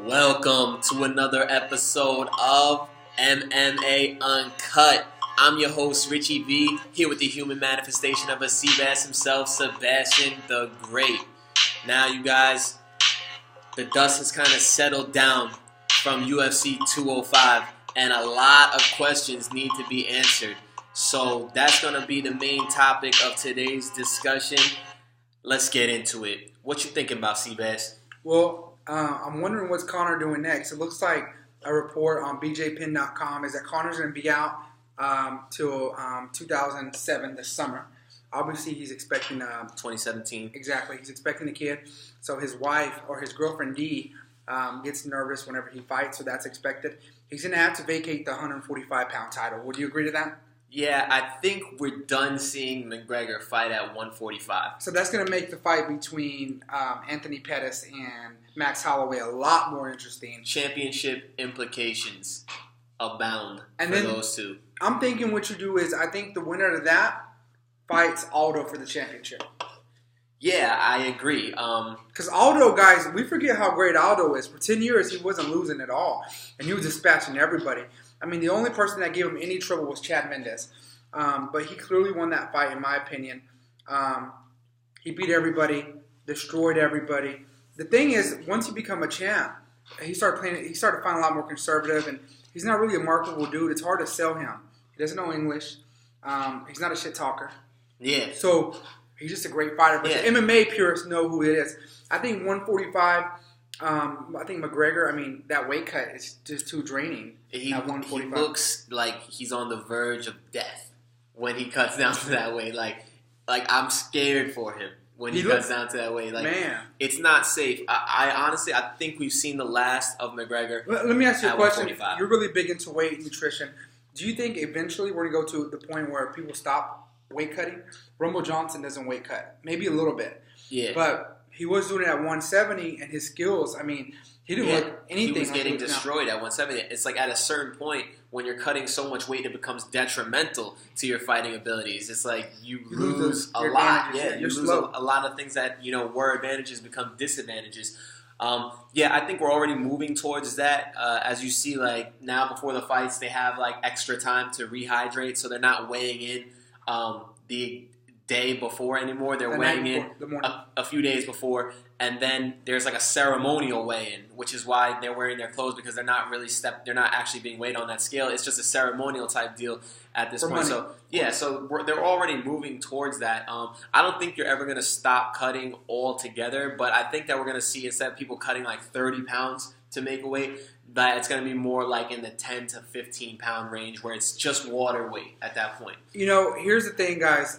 Welcome to another episode of MMA Uncut. I'm your host, Richie V, here with the human manifestation of a Sebas himself, Sebastian the Great. Now, you guys, the dust has kind of settled down from UFC 205, and a lot of questions need to be answered. So that's going to be the main topic of today's discussion. Let's get into it. What you thinking about, Sebas? Well, I'm wondering what's Conor doing next. It looks like a report on bjpin.com is that Conor's going to be out till 2007 this summer. Obviously, he's expecting 2017. Exactly, he's expecting a kid. So his wife or his girlfriend Dee gets nervous whenever he fights, so that's expected. He's going to have to vacate the 145-pound title. Would you agree to that? Yeah, I think we're done seeing McGregor fight at 145. So that's going to make the fight between Anthony Pettis and Max Holloway a lot more interesting. Championship implications abound and for then, those two. I'm thinking what you do is I think the winner of that fights Aldo for the championship. Yeah, I agree. Because Aldo, guys, we forget how great Aldo is. For 10 years, he wasn't losing at all. And he was dispatching everybody. I mean, the only person that gave him any trouble was Chad Mendes. But he clearly won that fight, in my opinion. He beat everybody, destroyed everybody. The thing is, once you become a champ, he started to find a lot more conservative, and he's not really a marketable dude. It's hard to sell him. He doesn't know English. He's not a shit talker. Yeah. So he's just a great fighter. But the MMA purists know who it is. I think 145. I think McGregor, that weight cut is just too draining. He looks like he's on the verge of death when he cuts down to that weight. Like I'm scared for him when he cuts down to that weight. Like, man, it's not safe. I honestly think we've seen the last of McGregor. Let me ask you a question. You're really big into weight and nutrition. Do you think eventually we're going to go to the point where people stop weight cutting? Rumble Johnson doesn't weight cut. Maybe a little bit. Yeah. But he was doing it at 170, and his skills, he didn't look anything. He was getting destroyed at 170. It's like at a certain point, when you're cutting so much weight, it becomes detrimental to your fighting abilities. It's like you lose a lot. Yeah, you lose a lot of things that were advantages become disadvantages. I think we're already moving towards that. As you see, like now before the fights, they have like extra time to rehydrate, so they're not weighing in the day before anymore. They're weighing in a few days before, and then there's like a ceremonial weigh-in, which is why they're wearing their clothes, because they're not really they're not actually being weighed on that scale. It's just a ceremonial type deal at this point. So they're already moving towards that. I don't think you're ever going to stop cutting altogether, but I think that we're going to see, instead of people cutting like 30 pounds to make a weight, that it's going to be more like in the 10 to 15 pound range, where it's just water weight at that point. Here's the thing, guys.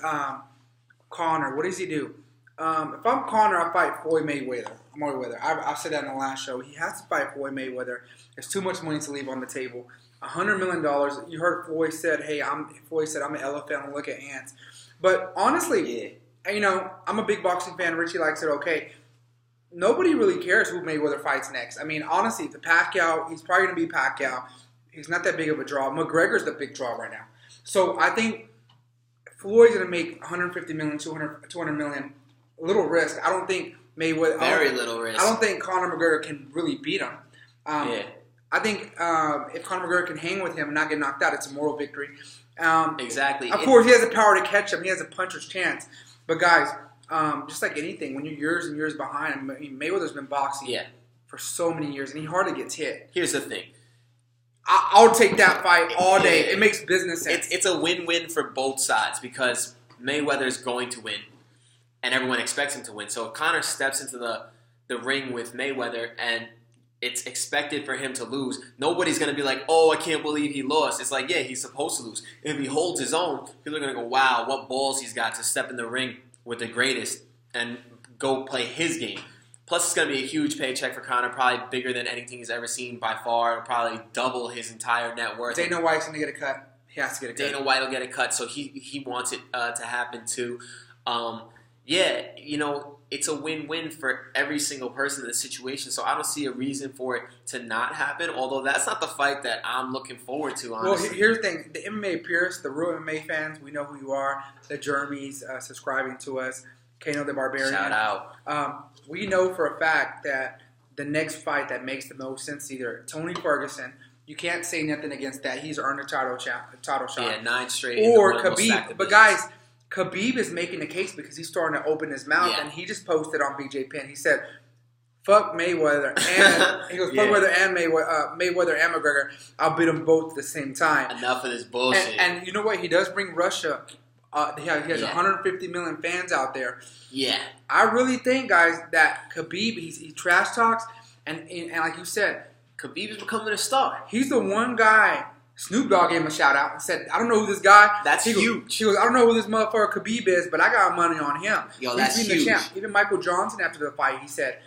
Conor, what does he do? If I'm Conor, I fight Floyd Mayweather. I've said that in the last show. He has to fight Floyd Mayweather. There's too much money to leave on the table. $100 million. You heard Floyd said, I'm an elephant. I don't look at ants. But honestly, I'm a big boxing fan. Richie likes it. Okay. Nobody really cares who Mayweather fights next. Honestly, the Pacquiao, he's probably going to be Pacquiao. He's not that big of a draw. McGregor's the big draw right now. So I think Floyd's going to make $150 million, $200 million. A little risk. I don't think Mayweather. Very little risk. I don't think Conor McGregor can really beat him. I think if Conor McGregor can hang with him and not get knocked out, it's a moral victory. Exactly. Of course, he has the power to catch him. He has a puncher's chance. But guys, just like anything, when you're years and years behind, Mayweather's been boxing for so many years, and he hardly gets hit. Here's the thing. I'll take that fight all day. It makes business sense. It's a win-win for both sides, because Mayweather's going to win, and everyone expects him to win. So if Conor steps into the ring with Mayweather and it's expected for him to lose, nobody's going to be like, oh, I can't believe he lost. It's like, yeah, he's supposed to lose. If he holds his own, people are going to go, wow, what balls he's got to step in the ring with the greatest and go play his game. Plus, it's going to be a huge paycheck for Conor, probably bigger than anything he's ever seen by far. It'll probably double his entire net worth. Dana White's going to get a cut. He has to get a cut. Dana White will get a cut, so he wants it to happen too. It's a win-win for every single person in the situation, so I don't see a reason for it to not happen, although that's not the fight that I'm looking forward to, honestly. Well, here's the thing. The MMA purists, the real MMA fans, we know who you are. The Jeremy's subscribing to us. Kano the Barbarian. Shout out. We know for a fact that the next fight that makes the most sense, either Tony Ferguson. You can't say nothing against that. He's earned a title shot. Yeah, 9 straight. Or Khabib. But guys, Khabib is making the case because he's starting to open his mouth, and he just posted on BJ Penn. He said, "Fuck Mayweather," and he goes, "Fuck Mayweather and Mayweather and McGregor. I'll beat them both at the same time." Enough of this bullshit. And you know what? He does bring Russia. He has 150 million fans out there. Yeah, I really think, guys, that Khabib he trash talks, and like you said, Khabib is becoming a star. He's the one guy. Snoop Dogg gave him a shout out and said, "I don't know who this guy." That's huge. He goes, "I don't know who this motherfucker Khabib is, but I got money on him." Yo, that's huge. The champ. Even Michael Johnson after the fight, he said,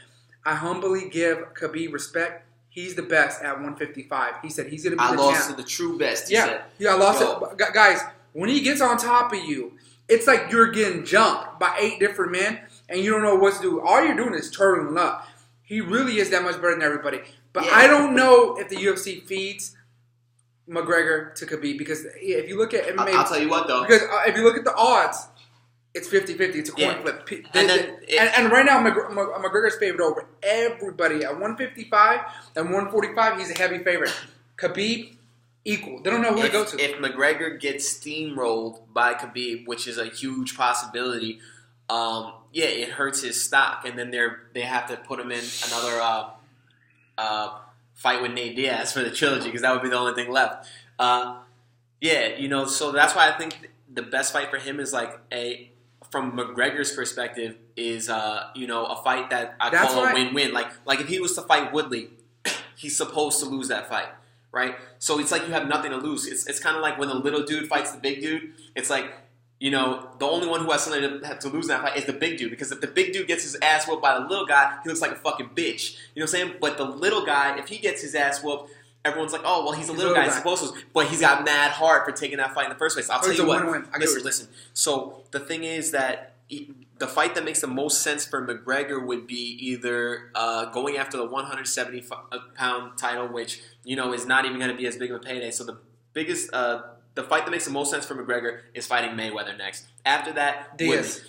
"I humbly give Khabib respect. He's the best at 155." He said he's gonna be the champ. I lost to the true best. He said. I lost it, guys. When he gets on top of you, it's like you're getting jumped by 8 different men, and you don't know what to do. All you're doing is turtling up. He really is that much better than everybody. But I don't know if the UFC feeds McGregor to Khabib, because if you look at MMA... I'll tell you what, though. Because if you look at the odds, it's 50-50. It's a coin flip. And right now, McGregor's favored over everybody. At 155 and 145, he's a heavy favorite. Khabib, equal. They don't know who to go to. If McGregor gets steamrolled by Khabib, which is a huge possibility, it hurts his stock. And then they have to put him in another... fight with Nate Diaz for the trilogy, because that would be the only thing left. So that's why I think the best fight for him is from McGregor's perspective, is a fight that I call a win-win. Like if he was to fight Woodley, he's supposed to lose that fight, right? So it's like you have nothing to lose. It's kind of like when the little dude fights the big dude. It's like, the only one who has something to lose in that fight is the big dude. Because if the big dude gets his ass whooped by the little guy, he looks like a fucking bitch. You know what I'm saying? But the little guy, if he gets his ass whooped, everyone's like, oh, well, he's a little guy. He's supposed to. But he's got mad heart for taking that fight in the first place. I'll tell you what. Listen. So the thing is that the fight that makes the most sense for McGregor would be either going after the 170-pound title, which, is not even going to be as big of a payday. So the biggest... the fight that makes the most sense for McGregor is fighting Mayweather next. After that, Diaz.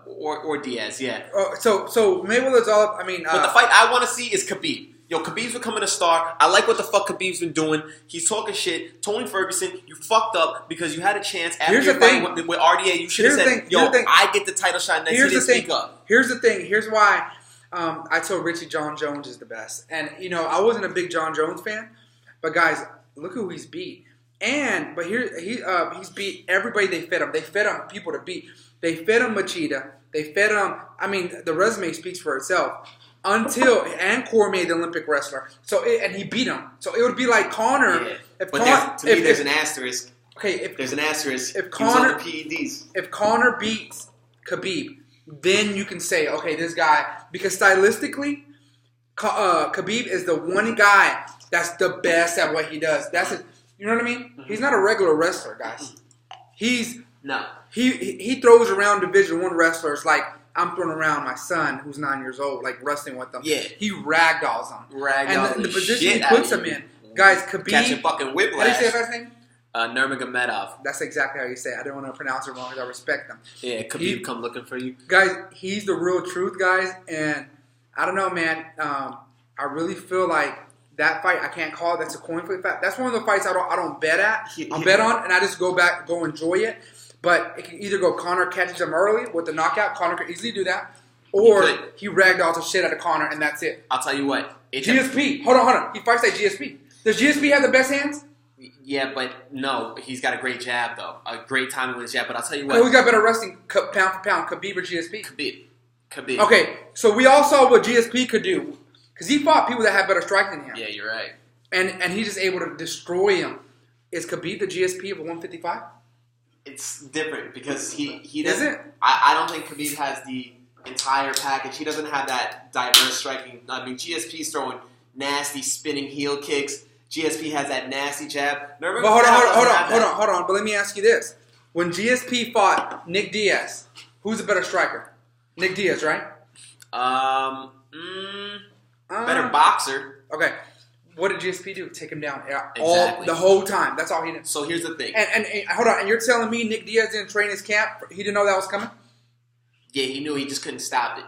Or Diaz, yeah. So Mayweather's all... but the fight I want to see is Khabib. Khabib's becoming a star. I like what the fuck Khabib's been doing. He's talking shit. Tony Ferguson, you fucked up because you had a chance after your fight with RDA. You should have said, I get the title shot next. Here's the thing. Speak up. Here's the thing. Here's why I told Richie John Jones is the best. And, I wasn't a big John Jones fan. But, guys, look who he's beat. But he's beat everybody they fed him. They fed him people to beat. They fed him Machida. They fed him. The resume speaks for itself. And Cormier, the Olympic wrestler. And he beat him. So it would be like Conor. Yeah. There's an asterisk. Okay, there's an asterisk. If Conor, PEDs. If Conor beats Khabib, then you can say, okay, this guy, because stylistically, Khabib is the one guy that's the best at what he does. That's it. You know what I mean? Mm-hmm. He's not a regular wrestler, guys. He throws around Division I wrestlers like I'm throwing around my son who's 9 years old, like wrestling with them. Yeah. He ragdolls them. And the position he puts them in. Guys, Khabib... Catching fucking whiplash. How do you say his last name? Nurmagomedov. That's exactly how you say it. I don't want to pronounce it wrong because I respect them. Yeah, Khabib come looking for you. Guys, he's the real truth, guys. And I don't know, man. I really feel like that fight, I can't call it. That's a coin flip fight. That's one of the fights I don't bet at. I bet on, and I just go enjoy it. But it can either go Conor catches him early with the knockout. Conor could easily do that. Or he ragdolls the shit out of Conor, and that's it. I'll tell you what. GSP. Hold on. He fights like GSP. Does GSP have the best hands? Yeah, but no. He's got a great jab, though. A great timing with his jab. But I'll tell you what. Who's got better wrestling pound for pound, Khabib or GSP? Khabib. Okay, so we all saw what GSP could do. Because he fought people that had better striking than him. Yeah, you're right. And he's just able to destroy him. Is Khabib the GSP of a 155? It's different because he doesn't. Is it? I don't think Khabib has the entire package. He doesn't have that diverse striking. I mean, GSP's throwing nasty spinning heel kicks. GSP has that nasty jab. But hold on. But let me ask you this. When GSP fought Nick Diaz, who's the better striker? Nick Diaz, right? Better boxer. Okay. What did GSP do? Take him down the whole time. That's all he did. So here's the thing. And hold on. And you're telling me Nick Diaz didn't train his camp? He didn't know that was coming? Yeah, he knew. He just couldn't stop it.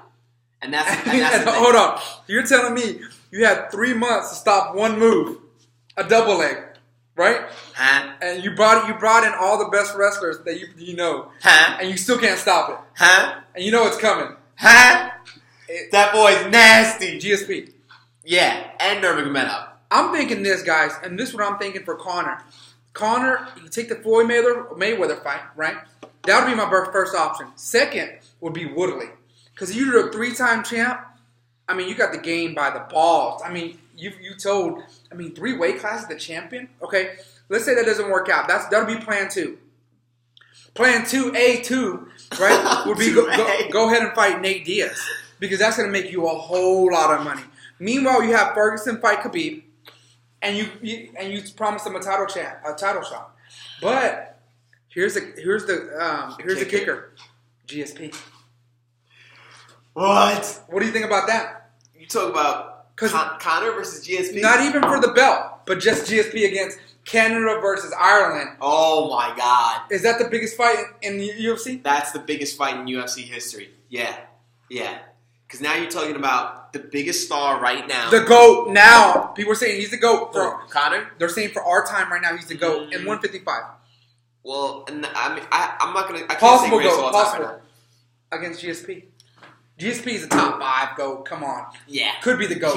And that's hold on. You're telling me you had 3 months to stop one move, a double leg, right? Huh? And you brought in all the best wrestlers that you know, Huh? and you still can't stop it, huh? and you know it's coming. Huh? That boy's nasty. GSP. Yeah, and Nurmagomedov. I'm thinking this, guys, and this is what I'm thinking for Conor. Conor, you take the Floyd Mayweather fight, right? That would be my first option. Second would be Woodley. Because you're a 3-time champ. I mean, you got the game by the balls. I mean, you told, 3 weight classes, the champion. Okay, let's say that doesn't work out. That'll be plan 2. Plan 2A2, right, would be go ahead and fight Nate Diaz. Because that's going to make you a whole lot of money. Meanwhile, you have Ferguson fight Khabib. And you promised him a title shot. But here's the kicker. GSP. What? What do you think about that? You talk about Conor versus GSP? Not even for the belt, but just GSP against Canada versus Ireland. Oh my God. Is that the biggest fight in the UFC? That's the biggest fight in UFC history. Yeah. Because now you're talking about the biggest star right now. The GOAT now. People are saying he's the GOAT. For Conor? They're saying for our time right now he's the GOAT in 155. Well, I'm not going to... I can't Possible say greatest GOAT. of all time Possible. Against GSP. GSP is a top 5 GOAT. Come on. Yeah. Could be the GOAT.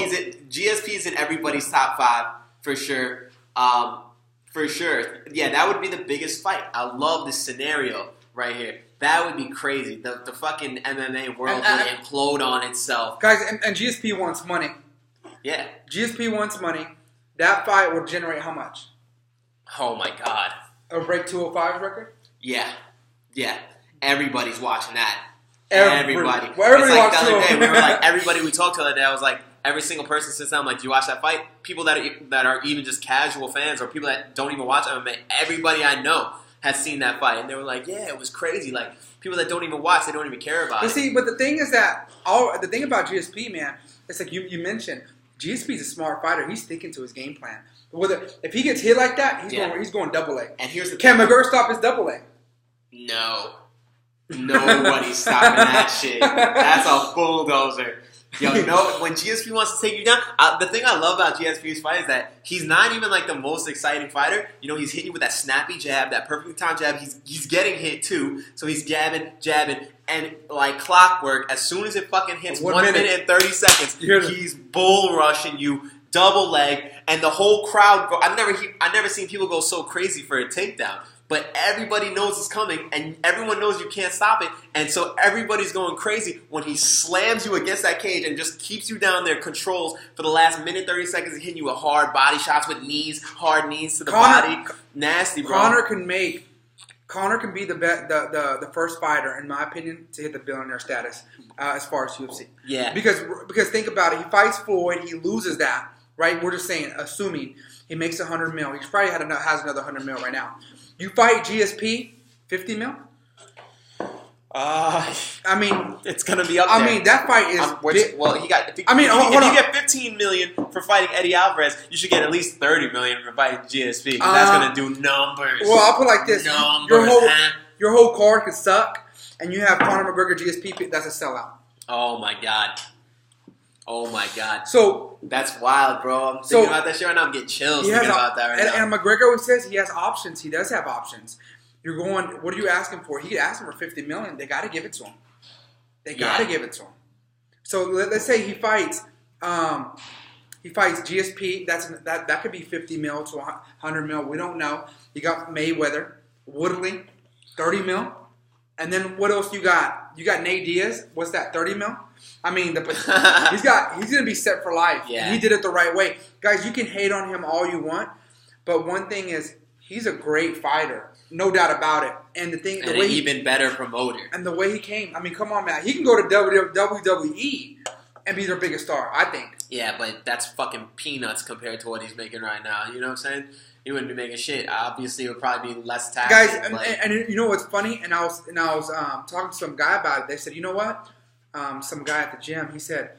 GSP is in everybody's top 5 for sure. For sure. Yeah, that would be the biggest fight. I love this scenario right here. That would be crazy. The fucking MMA world would implode on itself. Guys, and GSP wants money. Yeah. GSP wants money. That fight would generate how much? Oh my God. A break 205's record? Yeah. Everybody's watching that. Everybody. Well, everybody watched the other day. We were like, everybody we talked to the other day, I was like, every single person sits down, like, do you watch that fight? People that are even just casual fans or people that don't even watch MMA, everybody I know has seen that fight. And they were like, yeah, it was crazy. Like, people that don't even watch, they don't even care about it. But the thing is that, the thing about GSP, man, it's like you mentioned, GSP's a smart fighter. He's sticking to his game plan. If he gets hit like that, he's going double leg. And here's the Can McGregor stop his double leg? No. Nobody's stopping that shit. That's a bulldozer. Yo, when GSP wants to take you down, the thing I love about GSP's fight is that he's not even like the most exciting fighter. You know, he's hitting you with that snappy jab, that perfectly timed jab. He's getting hit too, so he's jabbing, and like clockwork, as soon as it fucking hits 1 minute and 30 seconds, he's bull rushing you, double leg, and the whole crowd go. I've never seen people go so crazy for a takedown. But everybody knows it's coming, and everyone knows you can't stop it, and so everybody's going crazy when he slams you against that cage and just keeps you down there, controls for the last minute, 30 seconds, and hitting you with hard body shots with hard knees to the body. Nasty, bro. Conor can be the first fighter, in my opinion, to hit the billionaire status as far as UFC. Yeah. Because think about it. He fights Floyd. He loses that, right? We're just saying, assuming he makes $100 million. He probably has another $100 million right now. You fight GSP, $50 million? It's gonna be up there. That fight is. He got. If you get $15 million for fighting Eddie Alvarez, you should get at least $30 million for fighting GSP. That's gonna do numbers. Well, I'll put it like this: your whole card could suck, and you have Conor McGregor GSP. That's a sellout. Oh my god. So that's wild, bro. I'm thinking about that shit right now. I'm getting chills thinking about that right now. And McGregor always says he has options. He does have options. You're going, what are you asking for? He could ask him for $50 million. They got to give it to him. So let's say he fights GSP. That could be $50 million to $100 million. We don't know. You got Mayweather, Woodley, $30 million. And then what else you got? You got Nate Diaz. What's that? $30 million. He's gonna be set for life. Yeah. And he did it the right way. Guys, you can hate on him all you want, but one thing is he's a great fighter, no doubt about it. And an even better promoter. And the way he came, come on, man. He can go to WWE and be their biggest star, I think. Yeah, but that's fucking peanuts compared to what he's making right now. You know what I'm saying? He wouldn't be making shit. Obviously, it would probably be less tax. Guys, and you know what's funny? And I was talking to some guy about it. They said, you know what? Some guy at the gym, he said,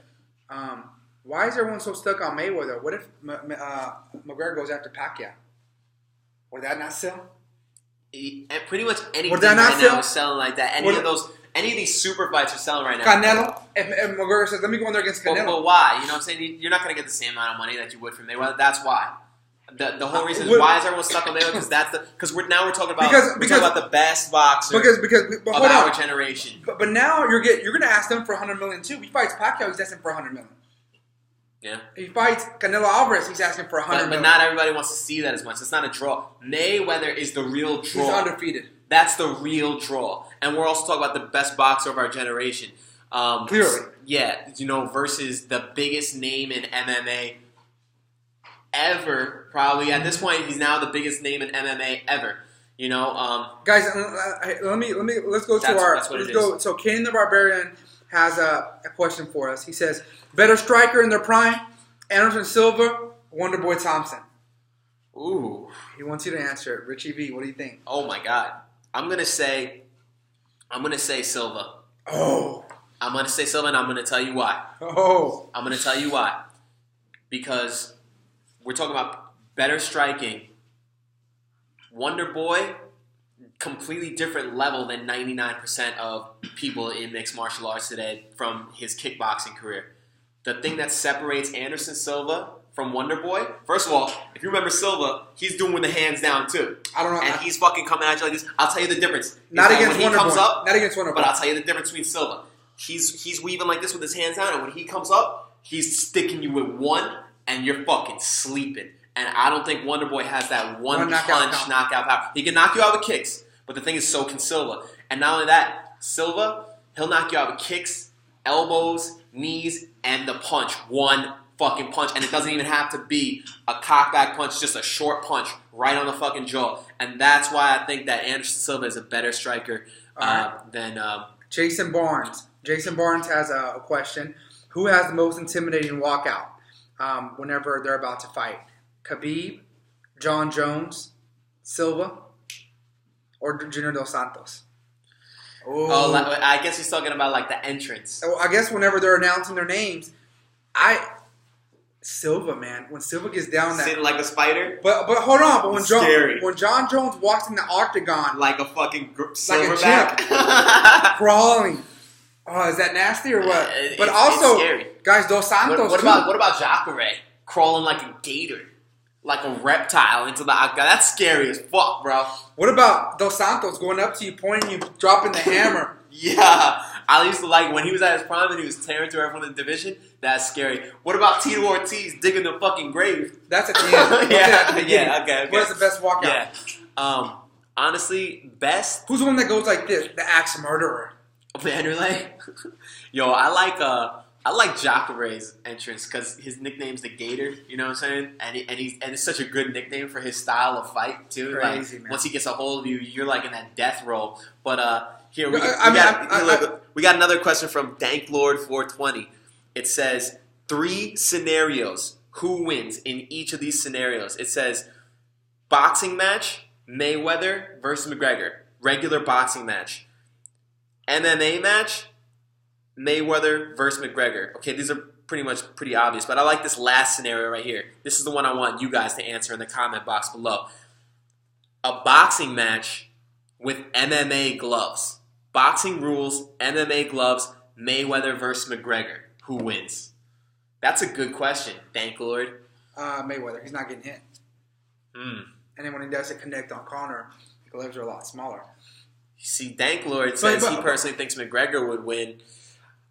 why is everyone so stuck on Mayweather? What if McGregor goes after Pacquiao? Would that not sell? And pretty much anything right now is selling like that. any of these super fights are selling right now. Canelo. If McGregor says, let me go in there against Canelo. But why? You know what I'm saying? You're not going to get the same amount of money that you would from Mayweather. That's why. The whole reason is why is everyone stuck on Mayweather? Because we're talking about the best boxer but of our generation. But now you're going to ask them for $100 million too. He fights Pacquiao, he's asking for $100 million. Yeah. He fights Canelo Alvarez, he's asking for $100 million. But not everybody wants to see that as much. It's not a draw. Mayweather is the real draw. He's undefeated. That's the real draw. And we're also talking about the best boxer of our generation. Clearly. Yeah, versus the biggest name in MMA ever. Probably at this point, he's now the biggest name in MMA ever. Guys, let's go to our. Let's go. So, Kane the Barbarian has a question for us. He says, "Better striker in their prime: Anderson Silva, Wonderboy Thompson." Ooh, he wants you to answer it. Richie V, what do you think? Oh my God, I'm gonna say Silva. Oh, I'm gonna say Silva, and I'm gonna tell you why. Oh, I'm gonna tell you why. Because we're talking about better striking. Wonder Boy, completely different level than 99% of people in mixed martial arts today from his kickboxing career. The thing that separates Anderson Silva from Wonder Boy, first of all, if you remember Silva, he's doing with the hands down too. I don't know. And he's fucking coming at you like this. I'll tell you the difference. Not against Wonder Boy. Not against Wonder Boy. But I'll tell you the difference between Silva. He's weaving like this with his hands down, and when he comes up, he's sticking you with one, and you're fucking sleeping. And I don't think Wonder Boy has that one punch knockout power. He can knock you out with kicks, but the thing is, so can Silva. And not only that, Silva, he'll knock you out with kicks, elbows, knees, and the punch. One fucking punch. And it doesn't even have to be a cockback punch, just a short punch right on the fucking jaw. And that's why I think that Anderson Silva is a better striker than... Jason Barnes. Jason Barnes has a question. Who has the most intimidating walkout whenever they're about to fight? Khabib, John Jones, Silva, or Junior Dos Santos? Oh, I guess he's talking about like the entrance. Oh, I guess whenever they're announcing their names, Silva, man, when Silva gets down sitting like a spider. But hold on, but when John Jones walks in the octagon like a fucking silverback, crawling. Oh, is that nasty or what? But also, scary. Guys, Dos Santos. What about Jacare crawling like a gator? Like a reptile into the octagon. That's scary as fuck, bro. What about Dos Santos going up to you, pointing you, dropping the hammer? Yeah. I used to like when he was at his prime and he was tearing through everyone in the division. That's scary. What about Tito Ortiz digging the fucking grave? That's at the end. Yeah, okay. What's the best walkout? Yeah. Honestly, best. Who's the one that goes like this? The axe murderer. Vanderlei? Yo, I like Jacare's entrance because his nickname's the Gator. You know what I'm saying? And it's such a good nickname for his style of fight too. Crazy, like, man. Once he gets a hold of you, you're like in that death roll. But here we got another question from Danklord420. It says 3 scenarios. Who wins in each of these scenarios? It says boxing match, Mayweather versus McGregor, regular boxing match. MMA match, Mayweather versus McGregor. Okay, these are pretty obvious, but I like this last scenario right here. This is the one I want you guys to answer in the comment box below. A boxing match with MMA gloves. Boxing rules, MMA gloves, Mayweather versus McGregor. Who wins? That's a good question, Danklord. Mayweather. He's not getting hit. And then when he does it connect on Conor, the gloves are a lot smaller. See, Danklord says he personally thinks McGregor would win.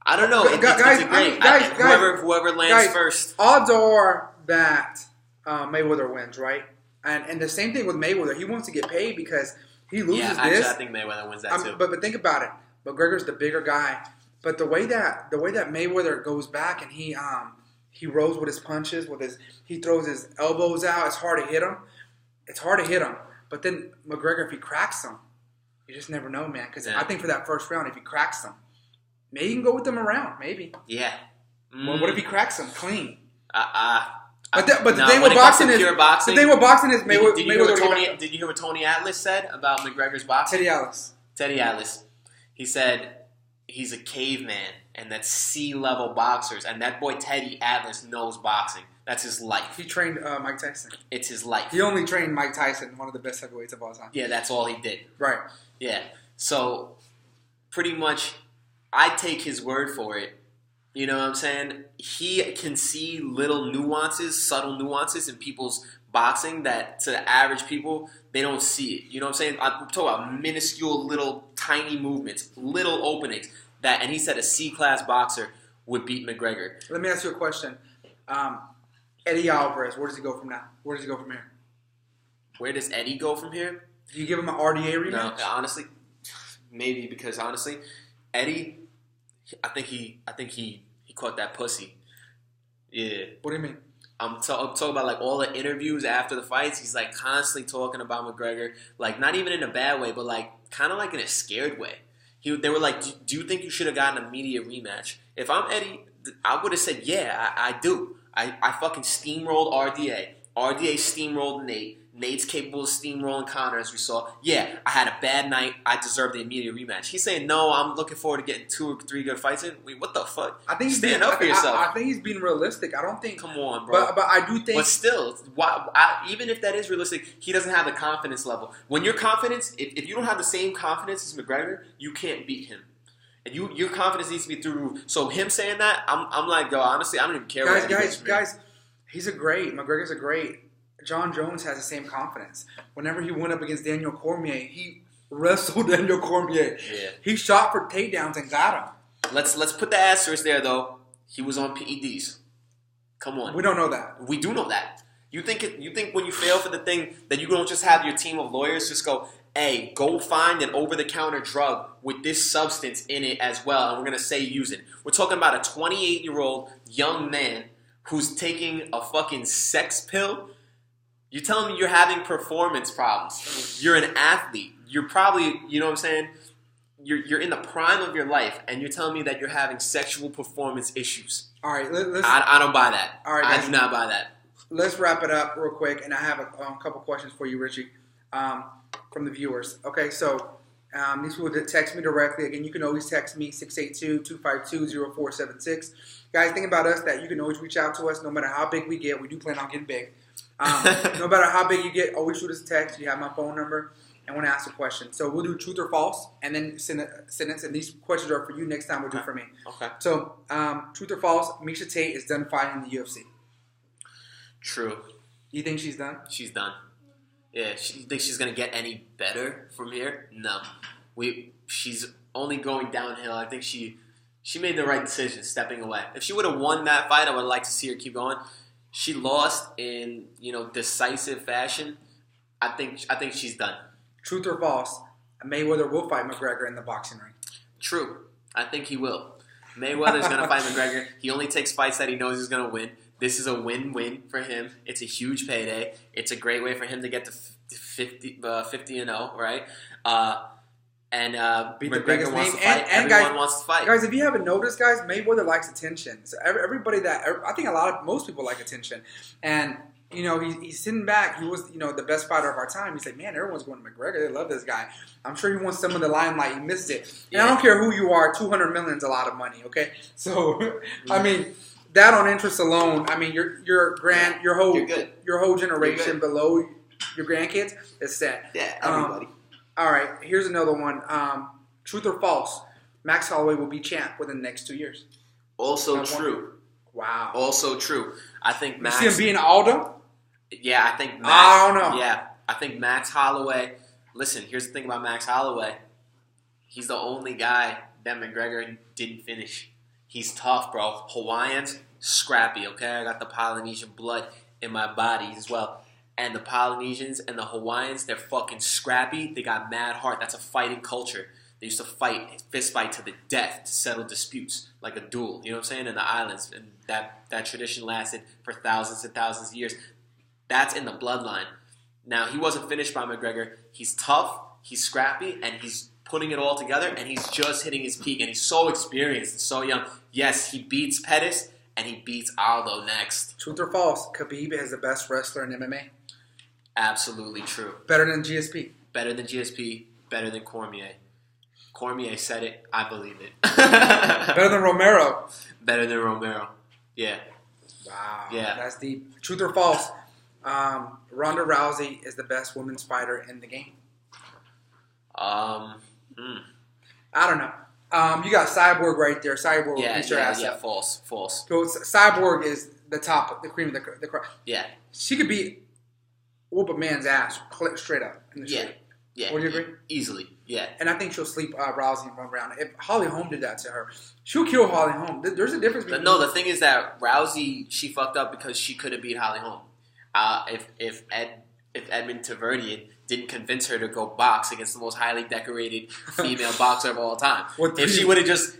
I don't know. Whoever lands first. Odds are that Mayweather wins, right? And the same thing with Mayweather. He wants to get paid because he loses this. Actually, I think Mayweather wins that too. But think about it. McGregor's the bigger guy. But the way that Mayweather goes back and he rolls with his punches, he throws his elbows out. It's hard to hit him. But then McGregor, if he cracks him, you just never know, man. Because I think for that first round, if he cracks them, maybe he can go with them around. Maybe. Yeah. Well, what if he cracks them clean? But the thing with boxing is Mayweather. Did you hear what Tony Atlas said about McGregor's boxing? Teddy Atlas. He said he's a caveman and that's sea-level boxers. And that boy Teddy Atlas knows boxing. That's his life. He trained Mike Tyson. It's his life. He only trained Mike Tyson, one of the best heavyweights of all time. Yeah, that's all he did. Right. Yeah. So, pretty much, I take his word for it. You know what I'm saying? He can see little nuances, subtle nuances in people's boxing that to the average people, they don't see it. You know what I'm saying? I'm talking about minuscule, little, tiny movements, little openings. And he said a C-class boxer would beat McGregor. Let me ask you a question. Eddie Alvarez, where does he go from now? Where does he go from here? Where does Eddie go from here? Do you give him an RDA rematch? No, honestly, maybe because honestly, Eddie, I think he caught that pussy. Yeah. What do you mean? I'm talking about like all the interviews after the fights. He's like constantly talking about McGregor, like not even in a bad way, but like kind of like in a scared way. They were like, "Do you think you should have gotten an immediate rematch?" If I'm Eddie, I would have said, "Yeah, I do. I fucking steamrolled RDA. RDA steamrolled Nate. Nate's capable of steamrolling Conor, as we saw. Yeah, I had a bad night. I deserve the immediate rematch." He's saying, "No, I'm looking forward to getting 2 or 3 good fights in." Wait, what the fuck? I think stand up for yourself. I think he's being realistic. I don't think. Come on, bro. But I do think. But still, even if that is realistic, he doesn't have the confidence level. When your confidence, if you don't have the same confidence as McGregor, you can't beat him. And your confidence needs to be through the roof. So him saying that, I'm like, yo, honestly, I don't even care. Guys, he's a great. McGregor's a great. John Jones has the same confidence. Whenever he went up against Daniel Cormier, he wrestled Daniel Cormier. Yeah. He shot for takedowns and got him. Let's put the asterisk there, though. He was on PEDs. Come on. We don't know that. We do know that. You think when you fail for the thing that you don't just have your team of lawyers just go, hey, go find an over-the-counter drug with this substance in it as well, and we're going to say use it. We're talking about a 28-year-old young man who's taking a fucking sex pill. You're telling me you're having performance problems. You're an athlete. You're probably, you know what I'm saying? You're in the prime of your life, and you're telling me that you're having sexual performance issues. All right, I don't buy that. All right, guys, I do not buy that. Let's wrap it up real quick, and I have a couple questions for you, Richie, from the viewers. Okay, so these people that text me directly. Again, you can always text me 682-252-0476. Guys, think about us that you can always reach out to us no matter how big we get. We do plan on getting big. No matter how big you get, always shoot us a text. You have my phone number, and want to ask a question. So we'll do truth or false, and then send it. And these questions are for you. Next time we'll do for me. Okay. So truth or false? Miesha Tate is done fighting in the UFC. True. You think she's done? She's done. Yeah. You think she's gonna get any better from here? No. She's only going downhill. I think she made the right decision stepping away. If she would have won that fight, I would like to see her keep going. She lost in, decisive fashion. I think she's done. Truth or false? Mayweather will fight McGregor in the boxing ring. True. I think he will. Mayweather's going to fight McGregor. He only takes fights that he knows he's going to win. This is a win-win for him. It's a huge payday. It's a great way for him to get to 50-0, right? And beat the McGregor biggest wants name. to fight. And Everyone guys, wants to fight. Guys, if you haven't noticed, guys, Mayweather likes attention. So everybody I think most people like attention. And, he's sitting back. He was, the best fighter of our time. He's like, man, everyone's going to McGregor. They love this guy. I'm sure he wants some of the limelight. He missed it. And I don't care who you are. $200 million is a lot of money, okay? So, I mean, that on interest alone, I mean, your whole generation below your grandkids is set. Yeah, everybody. All right, here's another one. Truth or false? Max Holloway will be champ within the next 2 years. Also true. Wow. Also true. I think Max. You see him being Aldo? Yeah, I think Max. I don't know. Yeah, I think Max Holloway. Listen, here's the thing about Max Holloway. He's the only guy that McGregor didn't finish. He's tough, bro. Hawaiians, scrappy, okay? I got the Polynesian blood in my body as well. And the Polynesians and the Hawaiians, they're fucking scrappy. They got mad heart. That's a fighting culture. They used to fight, fist fight to the death to settle disputes, like a duel. You know what I'm saying? In the islands. And that tradition lasted for thousands and thousands of years. That's in the bloodline. Now, he wasn't finished by McGregor. He's tough, he's scrappy, and he's putting it all together, and he's just hitting his peak. And he's so experienced and so young. Yes, he beats Pettis, and he beats Aldo next. Truth or false? Khabib is the best wrestler in MMA. Absolutely true. Better than GSP. Better than GSP. Better than Cormier. Cormier said it. I believe it. Better than Romero. Better than Romero. Yeah. Wow. Yeah. That's deep. Truth or false? Ronda Rousey is the best women's fighter in the game. I I don't know. You got Cyborg right there. Cyborg will beat your ass up. False. So Cyborg is the top, the cream of the crop. Yeah. She could whoop a man's ass straight up in the street. Yeah. Would you agree? Easily. Yeah. And I think she'll sleep Rousey in one round. If Holly Holm did that to her, she'll kill Holly Holm. There's a difference between... No, the thing is that Rousey, she fucked up because she couldn't beat Holly Holm. If Edmund Tavernian didn't convince her to go box against the most highly decorated female boxer of all time. If she would have just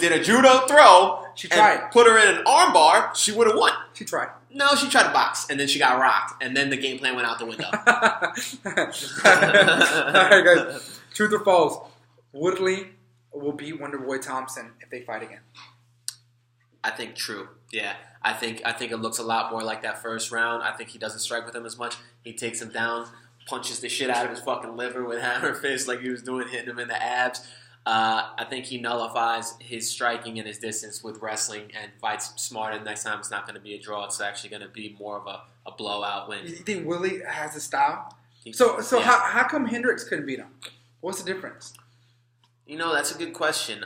did a judo throw and put her in an armbar, she would have won. She tried. No, she tried to box, and then she got rocked, and then the game plan went out the window. All right, guys. Truth or false? Woodley will beat Wonderboy Thompson if they fight again. I think true. Yeah, I think it looks a lot more like that first round. I think he doesn't strike with him as much. He takes him down, punches the shit out of his fucking liver with hammer fist like he was doing, hitting him in the abs. I think he nullifies his striking and his distance with wrestling and fights smarter. Next time it's not going to be a draw. It's actually going to be more of a blowout win. You think Woodley has a style? So how come Hendricks couldn't beat him? What's the difference? That's a good question.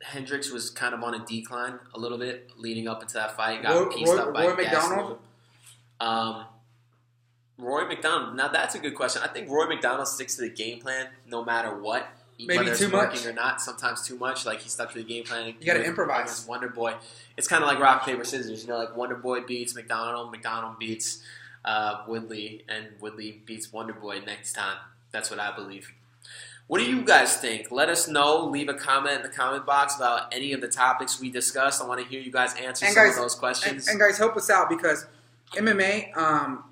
Hendricks was kind of on a decline a little bit leading up into that fight. Got pieced up by McDonald? Roy McDonald. Now that's a good question. I think Roy McDonald sticks to the game plan no matter what. Maybe whether too it's much working or not. Sometimes too much. Like he stuck to the game plan. You got to improvise. Wonder Boy. It's kind of like rock paper scissors. Like Wonder Boy beats McDonald. McDonald beats Woodley, and Woodley beats Wonder Boy next time. That's what I believe. What do you guys think? Let us know. Leave a comment in the comment box about any of the topics we discussed. I want to hear you guys answer some of those questions. And guys, help us out because MMA,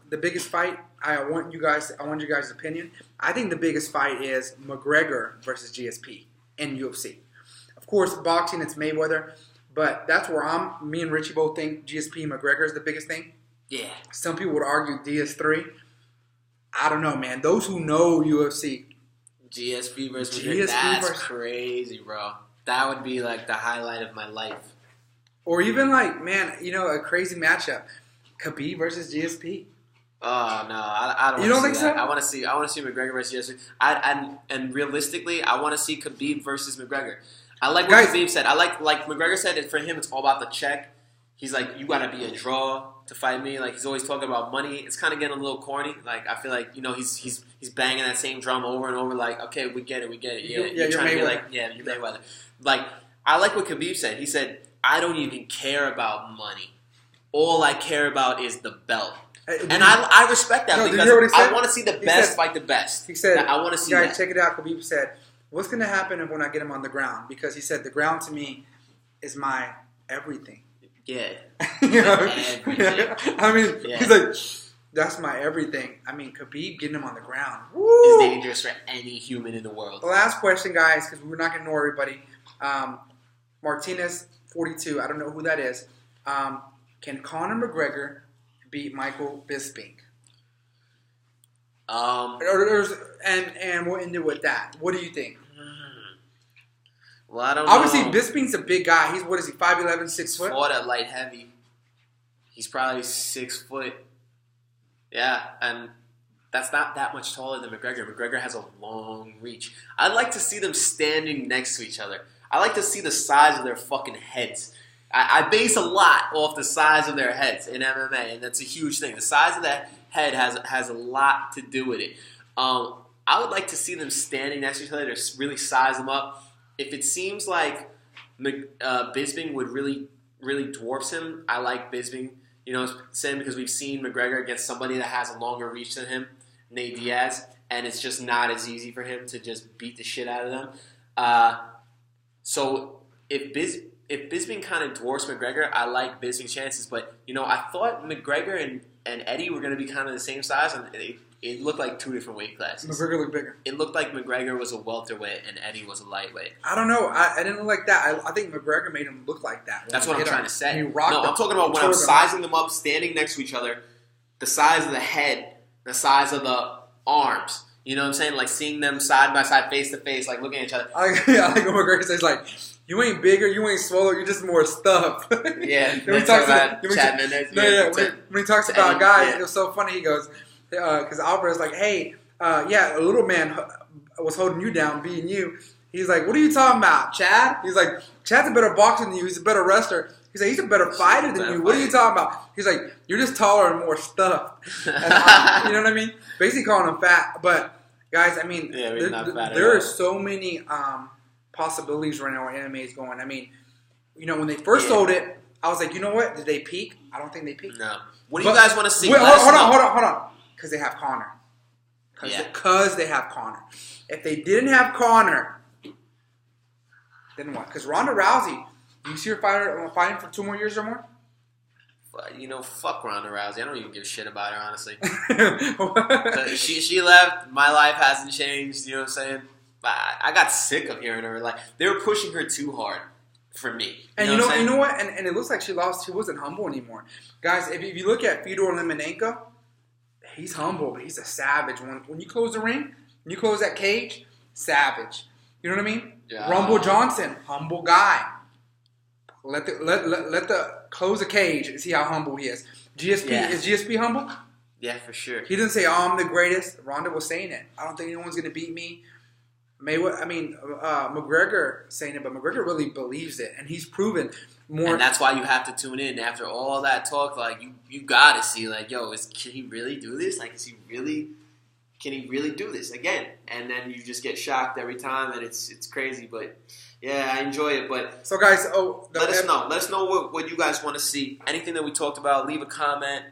the biggest fight. I want your guys' opinion. I think the biggest fight is McGregor versus GSP in UFC. Of course, boxing, it's Mayweather, but that's where me and Richie both think GSP McGregor is the biggest thing. Yeah. Some people would argue DS3. I don't know, man. Those who know UFC. GSP versus McGregor, that's crazy, bro. That would be like the highlight of my life. Or even like, man, a crazy matchup. Khabib versus GSP. Oh no, I don't. You don't think that. so? I want to see McGregor versus GSP. And realistically, I want to see Khabib versus McGregor. I like what Khabib said. I like McGregor said that for him, it's all about the check. He's like, you got to be a draw to fight me. Like he's always talking about money. It's kind of getting a little corny. Like I feel like he's banging that same drum over and over. Like okay, we get it. Yeah, you're trying to be like you're Mayweather. Like I like what Khabib said. He said, I don't even care about money. All I care about is the belt. And I respect that because I want to see the best fight the best. He said, I want to see that. Check it out. Khabib said, what's going to happen when I get him on the ground? Because he said, the ground to me is my everything. Yeah. Everything. I mean, he's like, that's my everything. I mean, Khabib getting him on the ground is dangerous for any human in the world. The last question, guys, because we're not going to know everybody. Martinez, 42. I don't know who that is. Can Conor McGregor beat Michael Bisping? And we'll end it with that. What do you think? Well, I don't know. Obviously, Bisping's a big guy. He's, 5'11", 6 foot? Fought at light heavy. He's probably 6 foot. Yeah, and that's not that much taller than McGregor. McGregor has a long reach. I'd like to see them standing next to each other. I like to see the size of their fucking heads. I base a lot off the size of their heads in MMA, and that's a huge thing. The size of that head has a lot to do with it. I would like to see them standing next to each other to really size them up. If it seems like Bisping would really dwarfs him, I like Bisping. Same because we've seen McGregor against somebody that has a longer reach than him, Nate Diaz, and it's just not as easy for him to just beat the shit out of them. So if Bisping kind of dwarfs McGregor, I like Bisping's chances. But, I thought McGregor and Eddie were going to be kind of the same size, and it looked like two different weight classes. McGregor looked bigger. It looked like McGregor was a welterweight and Eddie was a lightweight. I don't know. I didn't look like that. I think McGregor made him look like that. That's what I'm trying to say. No, I'm talking about when I'm sizing them up, standing next to each other, the size of the head, the size of the arms. You know what I'm saying? Like seeing them side by side, face to face, like looking at each other. I like what McGregor says, like, you ain't bigger, you ain't swollen, you're just more stuff. Yeah. When he talks about Chad Mendez. When he talks about guys, it was so funny. He goes, because Alvarez like, hey, a little man was holding you down, beating you. He's like, what are you talking about, Chad? He's like, Chad's a better boxer than you. He's a better wrestler. He's like, he's a better fighter than you. What are you talking about? He's like, you're just taller and more stuffed. And you know what I mean? Basically calling him fat. But, guys, I mean, there are so many possibilities right now where MMA is going. I mean, you know, when they first sold it, I was like, you know what? Did they peak? I don't think they peaked. No. What do you guys want to see? Wait, hold on. Because they have Conor. Because they have Conor. If they didn't have Conor, then what? Because Ronda Rousey, do you see her fighting for 2 more years or more? You know, fuck Ronda Rousey. I don't even give a shit about her, honestly. she left. My life hasn't changed. You know what I'm saying? I got sick of hearing her. Like, they were pushing her too hard for me. And you know what? And it looks like she lost. She wasn't humble anymore. Guys, if you look at Fedor Emelianenko, he's humble, but he's a savage. When you close the ring, when you close that cage, savage. You know what I mean? Yeah. Rumble Johnson, humble guy. Let the close the cage and see how humble he is. GSP is GSP humble? Yeah, for sure. He didn't say, "Oh, I'm the greatest." Ronda was saying it. I don't think anyone's gonna beat me. McGregor saying it, but McGregor really believes it, and he's proven more. And that's why you have to tune in after all that talk. Like you gotta see, like, yo, can he really do this? Like, can he really do this again? And then you just get shocked every time, and it's crazy. But yeah, I enjoy it. But so, guys, let us know. Let us know what you guys want to see. Anything that we talked about, leave a comment.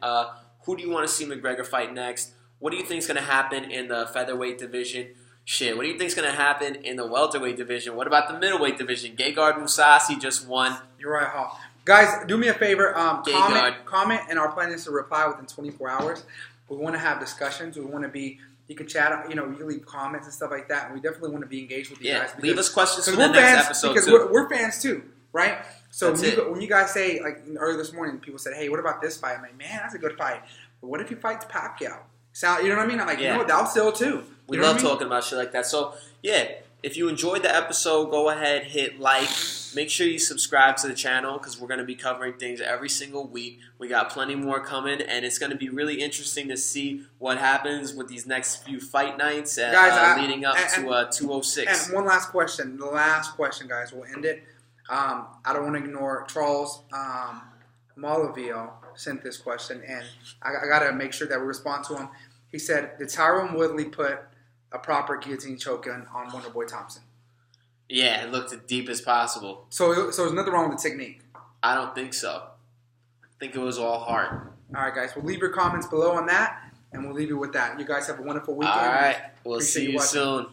Who do you want to see McGregor fight next? What do you think is going to happen in the featherweight division? Shit, what do you think is going to happen in the welterweight division? What about the middleweight division? Gegard Mousasi just won. You're right, Hall. Guys, do me a favor. Comment, and our plan is to reply within 24 hours. We want to have discussions. We want to be. You can chat. You know, you can leave comments and stuff like that. And we definitely want to be engaged with you guys. Yeah, leave us questions for the next episode because too. We're fans too, right? So when you guys say, like earlier this morning, people said, "Hey, what about this fight?" I'm like, "Man, that's a good fight." But what if he fights Pacquiao? You know what I mean? I'm like, you know what? That'll sell too. We love talking about shit like that. So, yeah, if you enjoyed the episode, go ahead, hit like. Make sure you subscribe to the channel because we're going to be covering things every single week. We got plenty more coming, and it's going to be really interesting to see what happens with these next few fight nights leading up to 206. And one last question. The last question, guys. We'll end it. I don't want to ignore Charles Malavio sent this question, and I got to make sure that we respond to him. He said, did Tyron Woodley put a proper guillotine choke on Wonderboy Thompson? Yeah, it looked as deep as possible. So there's nothing wrong with the technique? I don't think so. I think it was all heart. All right, guys. We'll leave your comments below on that, and we'll leave you with that. You guys have a wonderful weekend. All right. We'll see you soon.